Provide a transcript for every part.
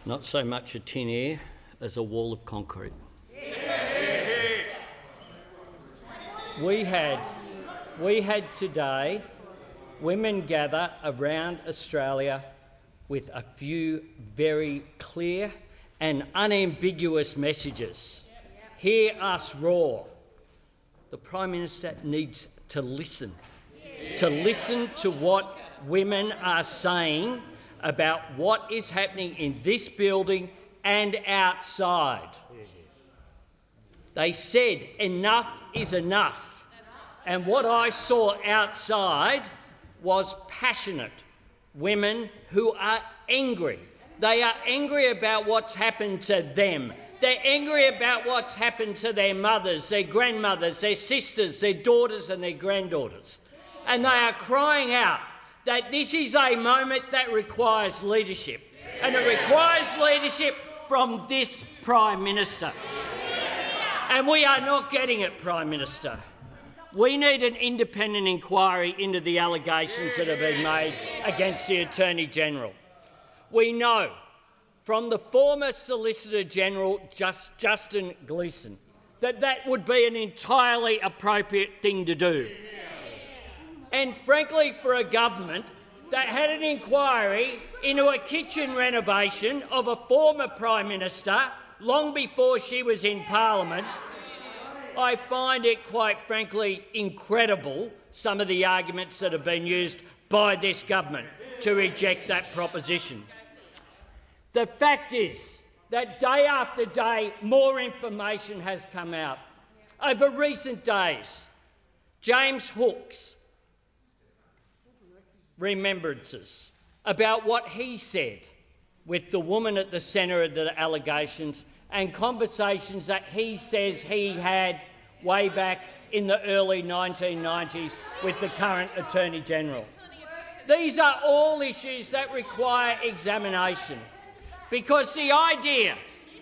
Not so much a tin air as a wall of concrete. We had today women gather around Australia with a few very clear and unambiguous messages. Hear us roar. The Prime Minister needs to listen to what women are saying about what is happening in this building and outside. They said enough is enough. And what I saw outside was passionate women who are angry. They are angry about what's happened to them. They're angry about what's happened to their mothers, their grandmothers, their sisters, their daughters and their granddaughters. And they are crying out that this is a moment that requires leadership. And it requires leadership from this Prime Minister. And we are not getting it, Prime Minister. We need an independent inquiry into the allegations that have been made against the Attorney-General. We know from the former Solicitor General, Justin Gleeson, that would be an entirely appropriate thing to do. And frankly, for a government that had an inquiry into a kitchen renovation of a former Prime Minister long before she was in Parliament, I find it quite frankly incredible, some of the arguments that have been used by this government to reject that proposition. The fact is that day after day more information has come out. Over recent days, James Hook's remembrances about what he said with the woman at the centre of the allegations and conversations that he says he had way back in the early 1990s with the current Attorney-General. These are all issues that require examination, because the idea,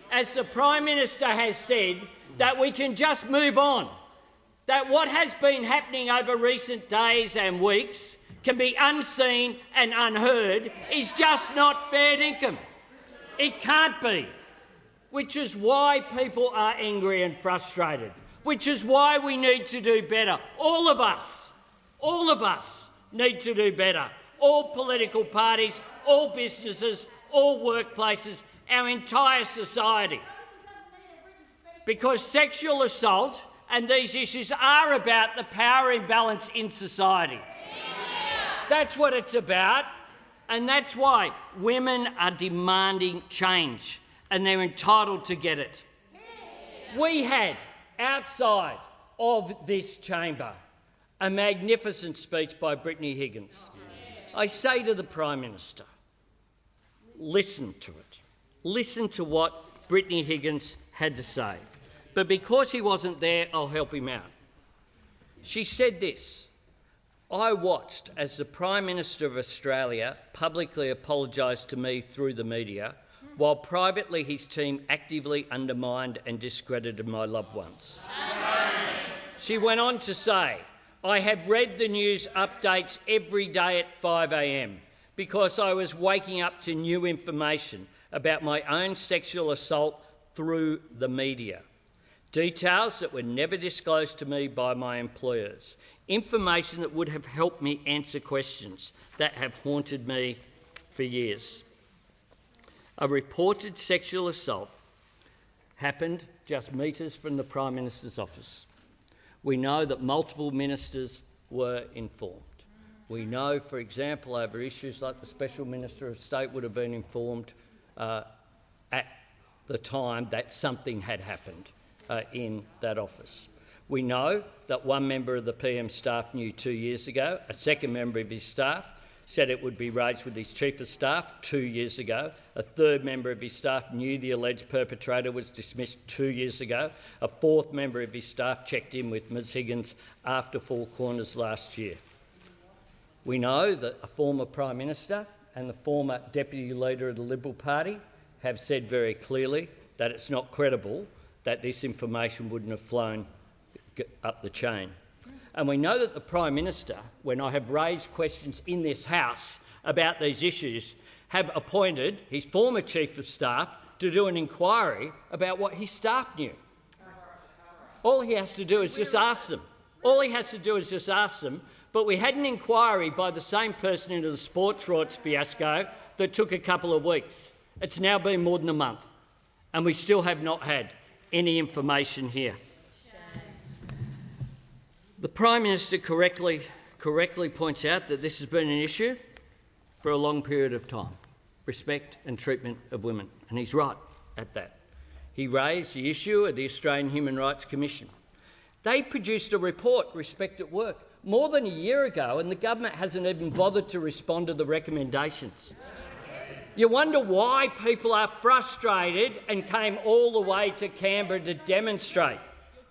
as the Prime Minister has said, that we can just move on, that what has been happening over recent days and weeks can be unseen and unheard, is just not fair dinkum. It can't be. Which is why people are angry and frustrated, which is why we need to do better. All of us need to do better. All political parties, all businesses, all workplaces, our entire society. Because sexual assault and these issues are about the power imbalance in society. That's what it's about, and that's why women are demanding change, and they're entitled to get it. We had, outside of this chamber, a magnificent speech by Brittany Higgins. I say to the Prime Minister, listen to it. Listen to what Brittany Higgins had to say. But because he wasn't there, I'll help him out. She said this: I watched as the Prime Minister of Australia publicly apologised to me through the media, while privately his team actively undermined and discredited my loved ones. She went on to say, I have read the news updates every day at 5 a.m. because I was waking up to new information about my own sexual assault through the media. Details that were never disclosed to me by my employers. Information that would have helped me answer questions that have haunted me for years. A reported sexual assault happened just metres from the Prime Minister's office. We know that multiple ministers were informed. We know, for example, over issues like the Special Minister of State would have been informed at the time that something had happened in that office. We know that one member of the PM staff knew 2 years ago. A second member of his staff said it would be raised with his Chief of Staff 2 years ago. A third member of his staff knew the alleged perpetrator was dismissed 2 years ago. A fourth member of his staff checked in with Ms Higgins after Four Corners last year. We know that a former Prime Minister and the former Deputy Leader of the Liberal Party have said very clearly that it's not credible that this information wouldn't have flown up the chain. And we know that the Prime Minister, when I have raised questions in this House about these issues, have appointed his former Chief of Staff to do an inquiry about what his staff knew. All he has to do is just ask them. But we had an inquiry by the same person into the sports rights fiasco that took a couple of weeks. It's now been more than a month, and we still have not had any information here. The Prime Minister correctly points out that this has been an issue for a long period of time, respect and treatment of women, and he's right at that. He raised the issue at the Australian Human Rights Commission. They produced a report, Respect at Work, more than a year ago, and the government hasn't even bothered to respond to the recommendations. You wonder why people are frustrated and came all the way to Canberra to demonstrate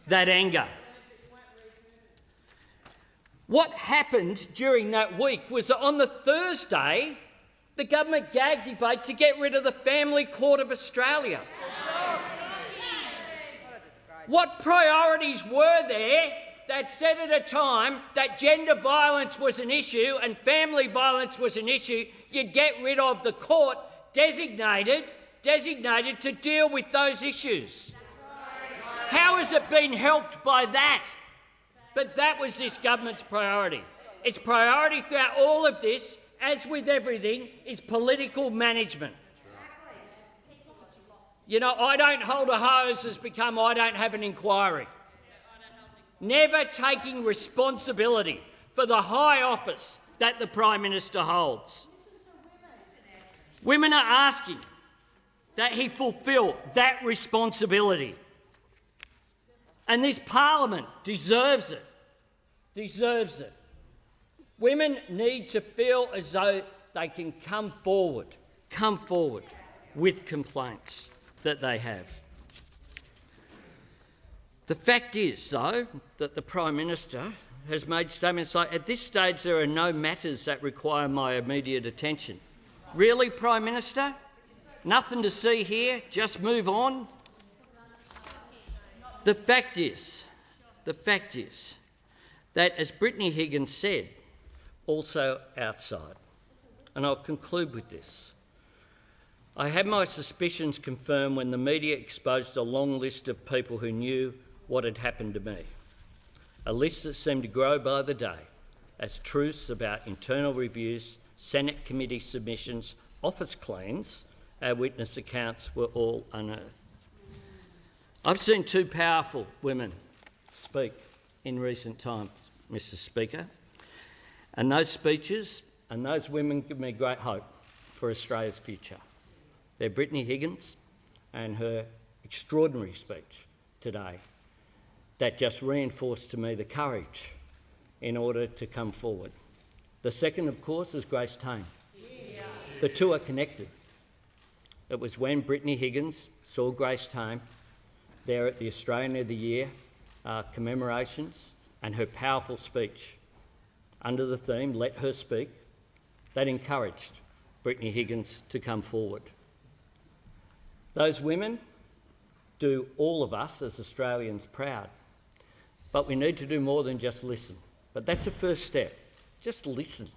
that anger. What happened during that week was that on the Thursday, the government gagged debate to get rid of the Family Court of Australia. What priorities were there that said at a time that gender violence was an issue and family violence was an issue, you'd get rid of the court designated to deal with those issues? How has it been helped by that? But that was this government's priority. Its priority throughout all of this, as with everything, is political management. You know, I don't hold a hose has become I don't have an inquiry. Never taking responsibility for the high office that the Prime Minister holds. Women are asking that he fulfil that responsibility. And this parliament deserves it. Women need to feel as though they can come forward with complaints that they have. The fact is, though, that the Prime Minister has made statements like, at this stage there are no matters that require my immediate attention. Really, Prime Minister? Nothing to see here? Just move on? The fact is that, as Brittany Higgins said, also outside, and I'll conclude with this, I had my suspicions confirmed when the media exposed a long list of people who knew what had happened to me, a list that seemed to grow by the day as truths about internal reviews, Senate committee submissions, office cleans, our witness accounts were all unearthed. I've seen two powerful women speak in recent times, Mr. Speaker, and those speeches and those women give me great hope for Australia's future. They're Brittany Higgins and her extraordinary speech today that just reinforced to me the courage in order to come forward. The second, of course, is Grace Tame. Yeah. The two are connected. It was when Brittany Higgins saw Grace Tame there at the Australian of the Year commemorations and her powerful speech under the theme, Let Her Speak, that encouraged Brittany Higgins to come forward. Those women do all of us as Australians proud, but we need to do more than just listen. But that's a first step. Just listen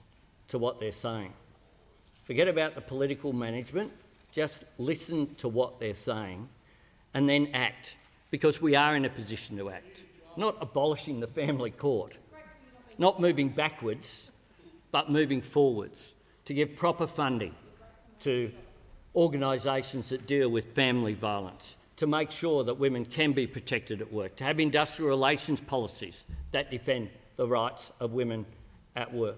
to what they're saying. Forget about the political management, just listen to what they're saying and then act, because we are in a position to act. Not abolishing the family court, not moving backwards, but moving forwards to give proper funding to organisations that deal with family violence, to make sure that women can be protected at work, to have industrial relations policies that defend the rights of women at work.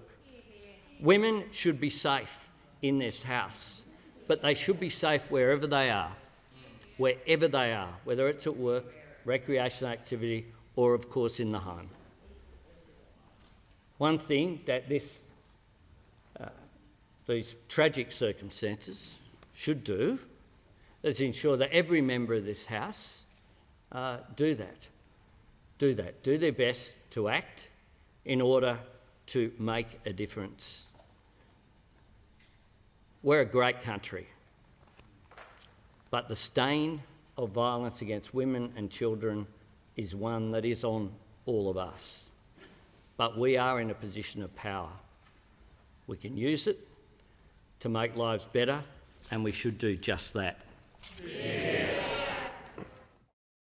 Women should be safe in this house, but they should be safe wherever they are, whether it's at work, recreational activity, or of course in the home. One thing that these tragic circumstances should do is ensure that every member of this House do their best to act in order to make a difference. We're a great country, but the stain of violence against women and children is one that is on all of us. But we are in a position of power. We can use it, to make lives better, and we should do just that. Yeah.